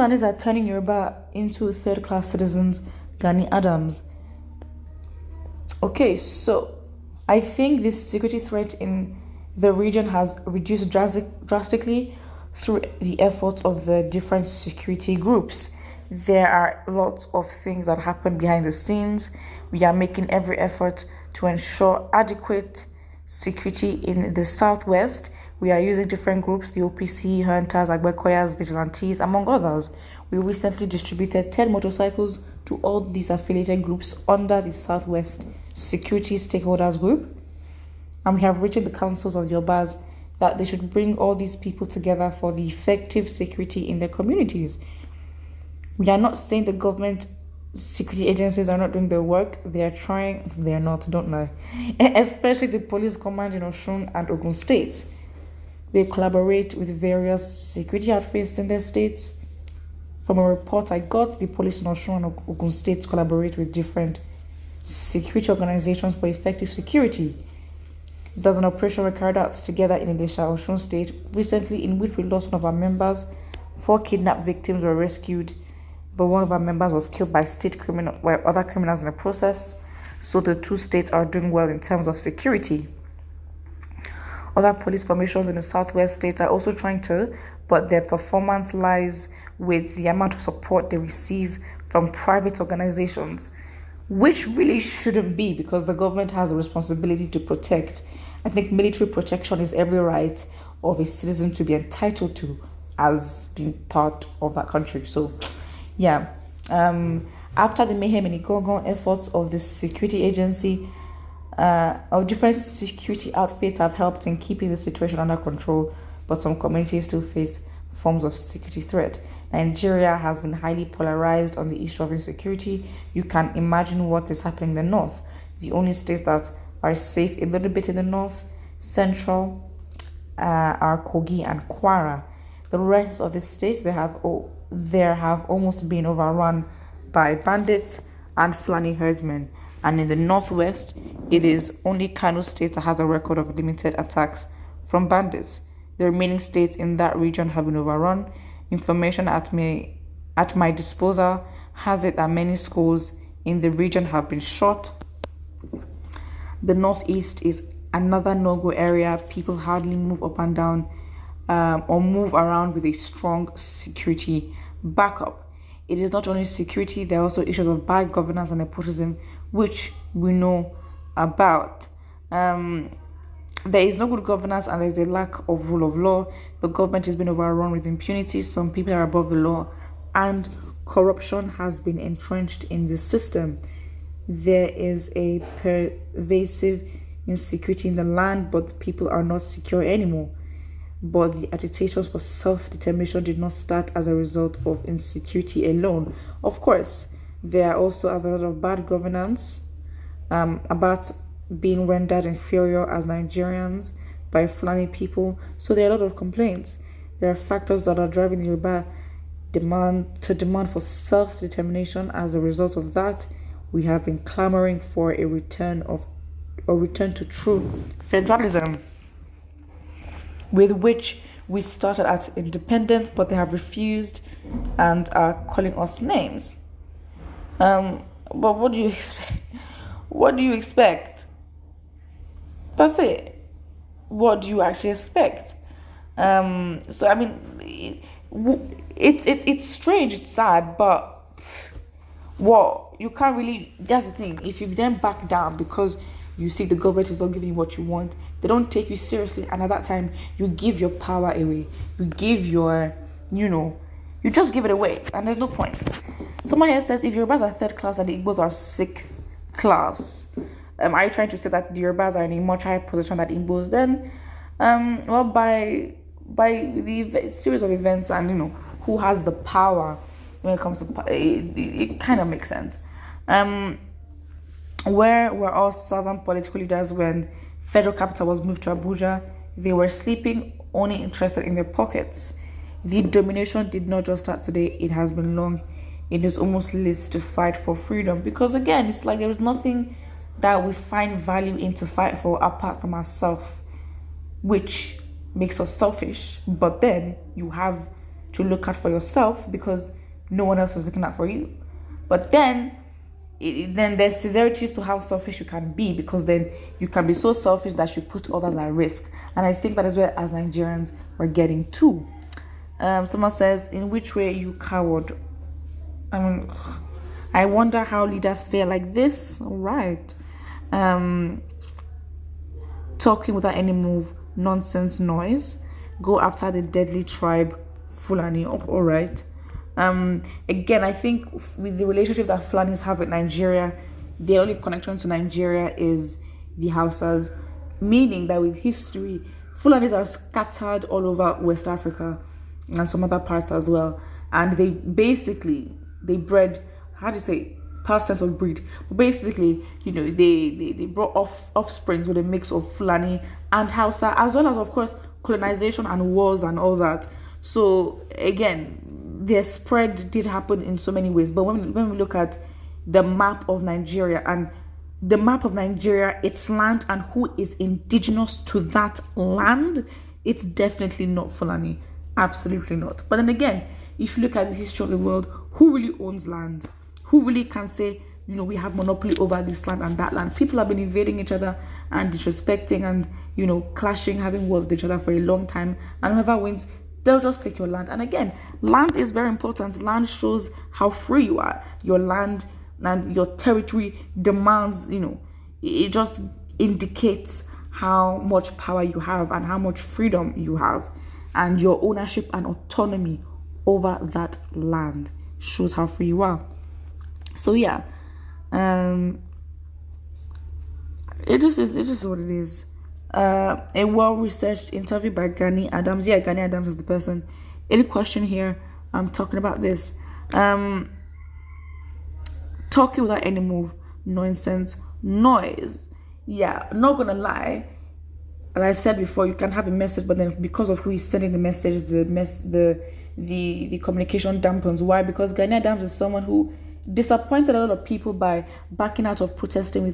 Fulanis are turning Yoruba into third-class citizens, Gani Adams. Okay, so I think this security threat in the region has reduced drastically through the efforts of the different security groups. There are lots of things that happen behind the scenes. We are making every effort to ensure adequate security in the southwest. We are using different groups, the OPC, hunters, agbekoyas, vigilantes, among others. We recently distributed 10 motorcycles to all these affiliated groups under the Southwest Security Stakeholders Group. And we have written the councils of the Yorubas that they should bring all these people together for the effective security in their communities. We are not saying the government security agencies are not doing their work. They are trying. They are not, don't lie. Especially the police command in Osun and Ogun states. They collaborate with various security outfits in their states. From a report I got, the police in Osun and Ogun states collaborate with different security organizations for effective security. There's an operation we carried out together in Ilesha, Osun State, recently, in which we lost one of our members. 4 kidnapped victims were rescued, but one of our members was killed by other criminals in the process. So the 2 states are doing well in terms of security. Other police formations in the southwest states are also trying to, but their performance lies with the amount of support they receive from private organizations, which really shouldn't be, because the government has a responsibility to protect. I think military protection is every right of a citizen to be entitled to as being part of that country. So, yeah. After the mayhem and Igogon efforts of the security agency, of different security outfits have helped in keeping the situation under control, but some communities still face forms of security threat. Nigeria has been highly polarized on the issue of insecurity. You can imagine what is happening in the north. The only states that are safe a little bit in the north, central, are Kogi and Kwara. The rest of the states, they have almost been overrun by bandits and Fulani herdsmen. And in the northwest, it is only Kano State that has a record of limited attacks from bandits. The remaining states in that region have been overrun. Information at my disposal has it that many schools in the region have been shot. The northeast is another no-go area. People hardly move up and down or move around with a strong security backup. It is not only security, there are also issues of bad governance and nepotism, which we know about. There is no good governance and there is a lack of rule of law. The government has been overrun with impunity. Some people are above the law, and corruption has been entrenched in the system. There is a pervasive insecurity in the land, but people are not secure anymore. But the agitations for self-determination did not start as a result of insecurity alone. Of course, there are also as a result of bad governance, about being rendered inferior as Nigerians by Fulani people. So there are a lot of complaints. There are factors that are driving the Yoruba demand for self-determination. As a result of that, we have been clamoring for a return to true federalism, with which we started as independence, but they have refused and are calling us names. But what do you expect? What do you expect? That's it. What do you actually expect? So I mean, it's strange, it's sad, but what you can't really. That's the thing. If you then back down because you see the government is not giving you what you want, they don't take you seriously, and at that time you give your power away. You give your, you just give it away, and there's no point. Someone here says if Yorubas are third class and the Igbos are sixth class. Are you trying to say that the Yorubas are in a much higher position than Igbos? Then, well, by the series of events and who has the power when it comes to it kind of makes sense. Where were all southern political leaders when federal capital was moved to Abuja? They were sleeping, only interested in their pockets. The domination did not just start today; it has been long. It is almost leads to fight for freedom, because again, it's like there is nothing that we find value in to fight for apart from ourselves, which makes us selfish. But then you have to look at for yourself because no one else is looking out for you. But then then there's severities to how selfish you can be, because then you can be so selfish that you put others at risk. And I think that is where, as Nigerians, we're getting to. Someone says, in which way you coward? I mean, I wonder how leaders feel like this. All right. Talking without any move, nonsense noise. Go after the deadly tribe, Fulani. Oh, all right. Again, I think with the relationship that Fulanis have with Nigeria, the only connection to Nigeria is the Hausas, meaning that with history, Fulanis are scattered all over West Africa and some other parts as well. And they bred, how do you say, past tense of breed. But basically, they brought offsprings with a mix of Fulani and Hausa, as well as, of course, colonization and wars and all that. So again, their spread did happen in so many ways. But when we look at the map of Nigeria, its land and who is indigenous to that land, it's definitely not Fulani. Absolutely not. But then again, if you look at the history of the world, who really owns land? Who really can say, we have monopoly over this land and that land? People have been invading each other and disrespecting and, clashing, having wars with each other for a long time. And whoever wins, they'll just take your land. And again, land is very important. Land shows how free you are. Your land and your territory demands, it just indicates how much power you have and how much freedom you have. And your ownership and autonomy over that land shows how free you are. So yeah, it just is what it is. A well-researched interview by Gani Adams. Yeah, Gani Adams is the person. Any question here? I'm talking about this. Talking without any move, nonsense, noise. Yeah, not gonna lie. Like I've said before, you can have a message, but then because of who is sending the message, the communication dampens. Why? Because Gani Adams is someone who disappointed a lot of people by backing out of protesting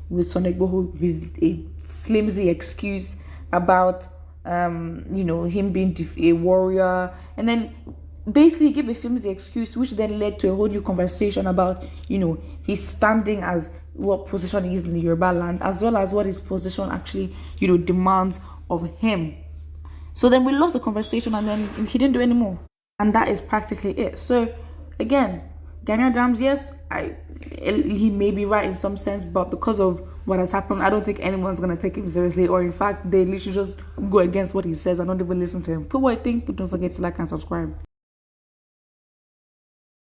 with Sunday Igboho with a flimsy excuse about him being a warrior, and then basically give a flimsy excuse, which then led to a whole new conversation about his standing, as what position he is in the Yoruba land, as well as what his position actually demands of him. So then we lost the conversation, and then he didn't do any more, and that is practically it. So again, Gani Adams, yes, he may be right in some sense, but because of what has happened, I don't think anyone's going to take him seriously, or in fact, they literally just go against what he says and don't even listen to him. Put what you think, but don't forget to like and subscribe.